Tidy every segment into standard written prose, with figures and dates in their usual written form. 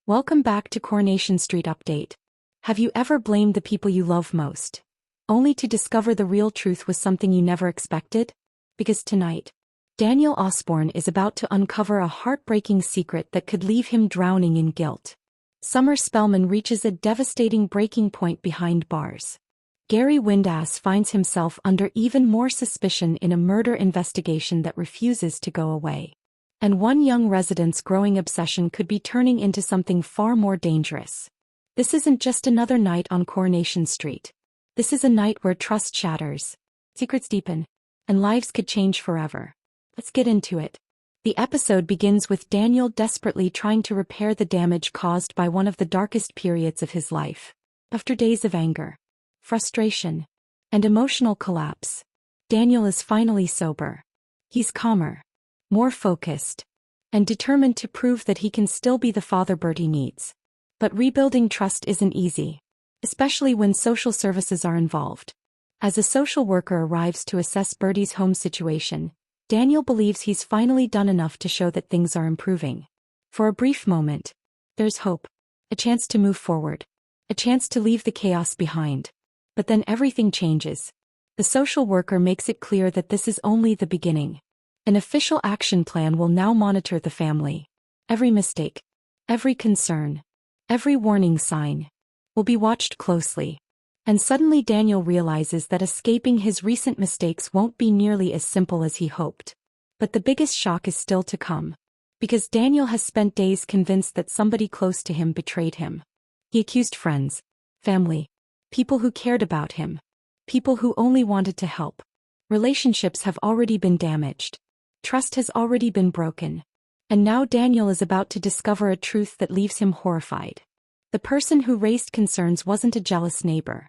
Welcome back to Coronation Street Update. Have you ever blamed the people you love most, only to discover the real truth was something you never expected? Because tonight, Daniel Osborne is about to uncover a heartbreaking secret that could leave him drowning in guilt. Summer Spellman reaches a devastating breaking point behind bars. Gary Windass finds himself under even more suspicion in a murder investigation that refuses to go away. And one young resident's growing obsession could be turning into something far more dangerous. This isn't just another night on Coronation Street. This is a night where trust shatters, secrets deepen, and lives could change forever. Let's get into it. The episode begins with Daniel desperately trying to repair the damage caused by one of the darkest periods of his life. After days of anger, frustration, and emotional collapse, Daniel is finally sober. He's calmer, more focused, and determined to prove that he can still be the father Bertie needs. But rebuilding trust isn't easy, especially when social services are involved. As a social worker arrives to assess Bertie's home situation, Daniel believes he's finally done enough to show that things are improving. For a brief moment, there's hope, a chance to move forward, a chance to leave the chaos behind. But then everything changes. The social worker makes it clear that this is only the beginning. An official action plan will now monitor the family. Every mistake, every concern, every warning sign will be watched closely. And suddenly Daniel realizes that escaping his recent mistakes won't be nearly as simple as he hoped. But the biggest shock is still to come. Because Daniel has spent days convinced that somebody close to him betrayed him. He accused friends, family, people who cared about him, people who only wanted to help. Relationships have already been damaged. Trust has already been broken. And now Daniel is about to discover a truth that leaves him horrified. The person who raised concerns wasn't a jealous neighbor.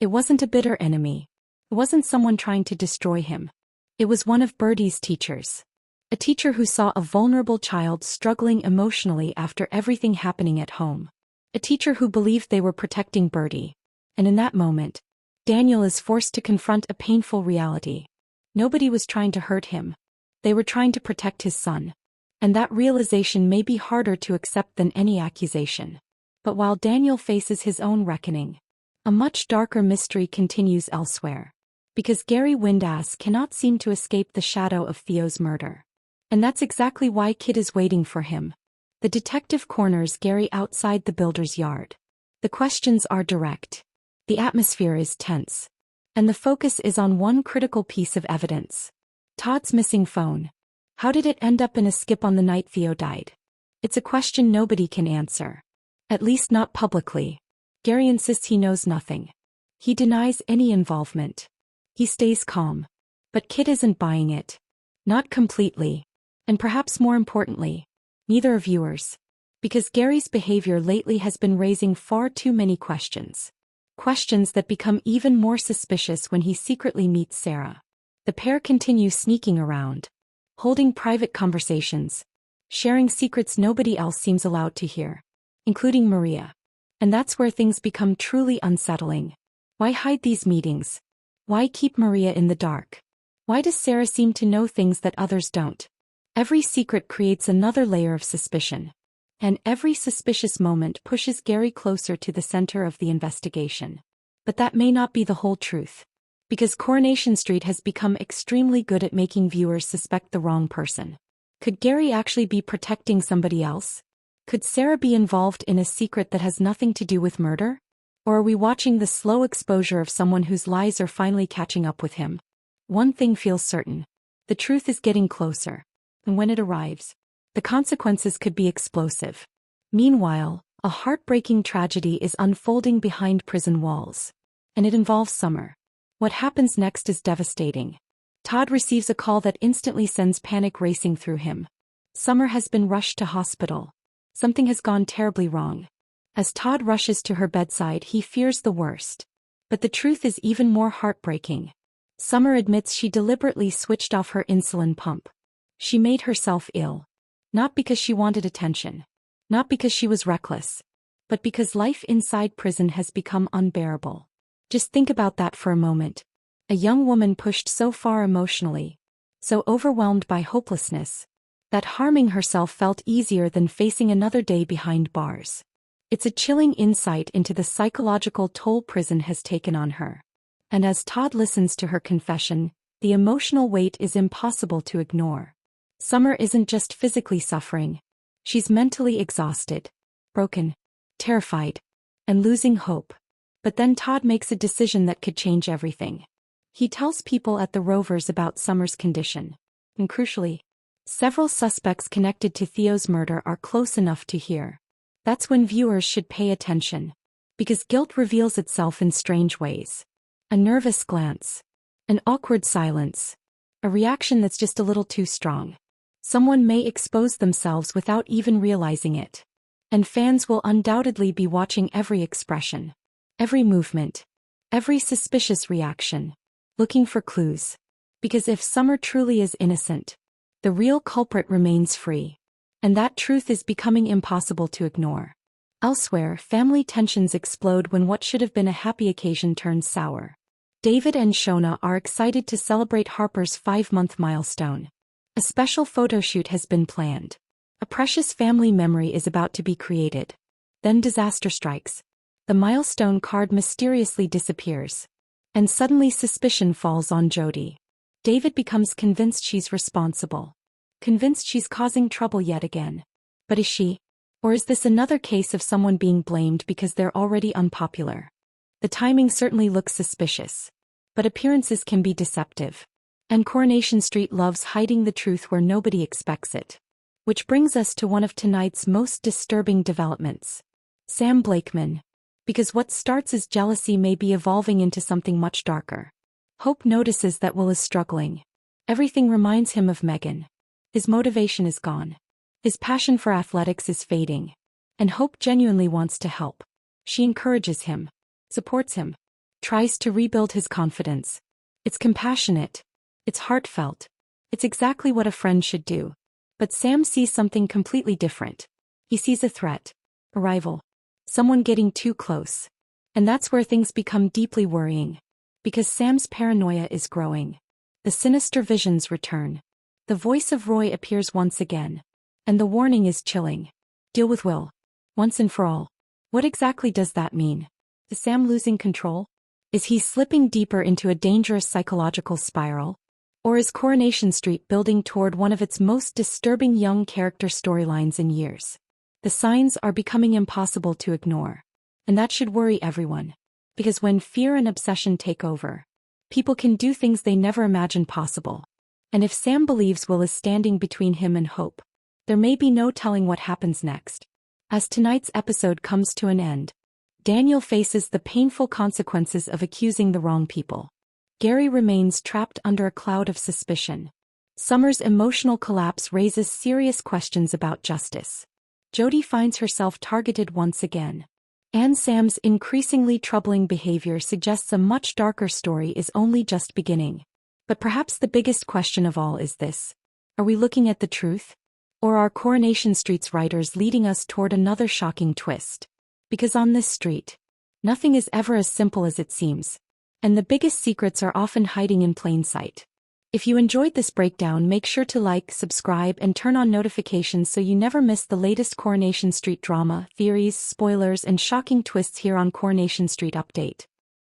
It wasn't a bitter enemy. It wasn't someone trying to destroy him. It was one of Bertie's teachers. A teacher who saw a vulnerable child struggling emotionally after everything happening at home. A teacher who believed they were protecting Bertie. And in that moment, Daniel is forced to confront a painful reality. Nobody was trying to hurt him. They were trying to protect his son. And that realization may be harder to accept than any accusation. But while Daniel faces his own reckoning, a much darker mystery continues elsewhere. Because Gary Windass cannot seem to escape the shadow of Theo's murder. And that's exactly why Kid is waiting for him. The detective corners Gary outside the builder's yard. The questions are direct. The atmosphere is tense. And the focus is on one critical piece of evidence. Todd's missing phone. How did it end up in a skip on the night Theo died? It's a question nobody can answer. At least not publicly. Gary insists he knows nothing. He denies any involvement. He stays calm. But Kid isn't buying it. Not completely. And perhaps more importantly, neither are viewers. Because Gary's behavior lately has been raising far too many questions. Questions that become even more suspicious when he secretly meets Sarah. The pair continue sneaking around, holding private conversations, sharing secrets nobody else seems allowed to hear, including Maria. And that's where things become truly unsettling. Why hide these meetings? Why keep Maria in the dark? Why does Sarah seem to know things that others don't? Every secret creates another layer of suspicion. And every suspicious moment pushes Gary closer to the center of the investigation. But that may not be the whole truth. Because Coronation Street has become extremely good at making viewers suspect the wrong person. Could Gary actually be protecting somebody else? Could Sarah be involved in a secret that has nothing to do with murder? Or are we watching the slow exposure of someone whose lies are finally catching up with him? One thing feels certain. The truth is getting closer. And when it arrives, the consequences could be explosive. Meanwhile, a heartbreaking tragedy is unfolding behind prison walls. And it involves Summer. What happens next is devastating. Todd receives a call that instantly sends panic racing through him. Summer has been rushed to hospital. Something has gone terribly wrong. As Todd rushes to her bedside, he fears the worst. But the truth is even more heartbreaking. Summer admits she deliberately switched off her insulin pump. She made herself ill. Not because she wanted attention. Not because she was reckless. But because life inside prison has become unbearable. Just think about that for a moment. A young woman pushed so far emotionally, so overwhelmed by hopelessness, that harming herself felt easier than facing another day behind bars. It's a chilling insight into the psychological toll prison has taken on her. And as Todd listens to her confession, the emotional weight is impossible to ignore. Summer isn't just physically suffering. She's mentally exhausted, broken, terrified, and losing hope. But then Todd makes a decision that could change everything. He tells people at the Rovers about Summer's condition. And crucially, several suspects connected to Theo's murder are close enough to hear. That's when viewers should pay attention. Because guilt reveals itself in strange ways. A nervous glance. An awkward silence. A reaction that's just a little too strong. Someone may expose themselves without even realizing it. And fans will undoubtedly be watching every expression. Every movement. Every suspicious reaction. Looking for clues. Because if Summer truly is innocent, the real culprit remains free. And that truth is becoming impossible to ignore. Elsewhere, family tensions explode when what should have been a happy occasion turns sour. David and Shona are excited to celebrate Harper's 5-month milestone. A special photo shoot has been planned. A precious family memory is about to be created. Then disaster strikes. The milestone card mysteriously disappears. And suddenly suspicion falls on Jody. David becomes convinced she's responsible. Convinced she's causing trouble yet again. But is she? Or is this another case of someone being blamed because they're already unpopular? The timing certainly looks suspicious. But appearances can be deceptive. And Coronation Street loves hiding the truth where nobody expects it. Which brings us to one of tonight's most disturbing developments. Sam Blakeman. Because what starts as jealousy may be evolving into something much darker. Hope notices that Will is struggling. Everything reminds him of Megan. His motivation is gone. His passion for athletics is fading. And Hope genuinely wants to help. She encourages him, supports him, tries to rebuild his confidence. It's compassionate. It's heartfelt. It's exactly what a friend should do. But Sam sees something completely different. He sees a threat, a rival, someone getting too close. And that's where things become deeply worrying. Because Sam's paranoia is growing. The sinister visions return. The voice of Roy appears once again. And the warning is chilling. Deal with Will. Once and for all. What exactly does that mean? Is Sam losing control? Is he slipping deeper into a dangerous psychological spiral? Or is Coronation Street building toward one of its most disturbing young character storylines in years? The signs are becoming impossible to ignore. And that should worry everyone. Because when fear and obsession take over, people can do things they never imagined possible. And if Sam believes Will is standing between him and hope, there may be no telling what happens next. As tonight's episode comes to an end, Daniel faces the painful consequences of accusing the wrong people. Gary remains trapped under a cloud of suspicion. Summer's emotional collapse raises serious questions about justice. Jody finds herself targeted once again. And Sam's increasingly troubling behavior suggests a much darker story is only just beginning. But perhaps the biggest question of all is this. Are we looking at the truth? Or are Coronation Street's writers leading us toward another shocking twist? Because on this street, nothing is ever as simple as it seems. And the biggest secrets are often hiding in plain sight. If you enjoyed this breakdown, make sure to like, subscribe, and turn on notifications so you never miss the latest Coronation Street drama, theories, spoilers, and shocking twists here on Coronation Street Update.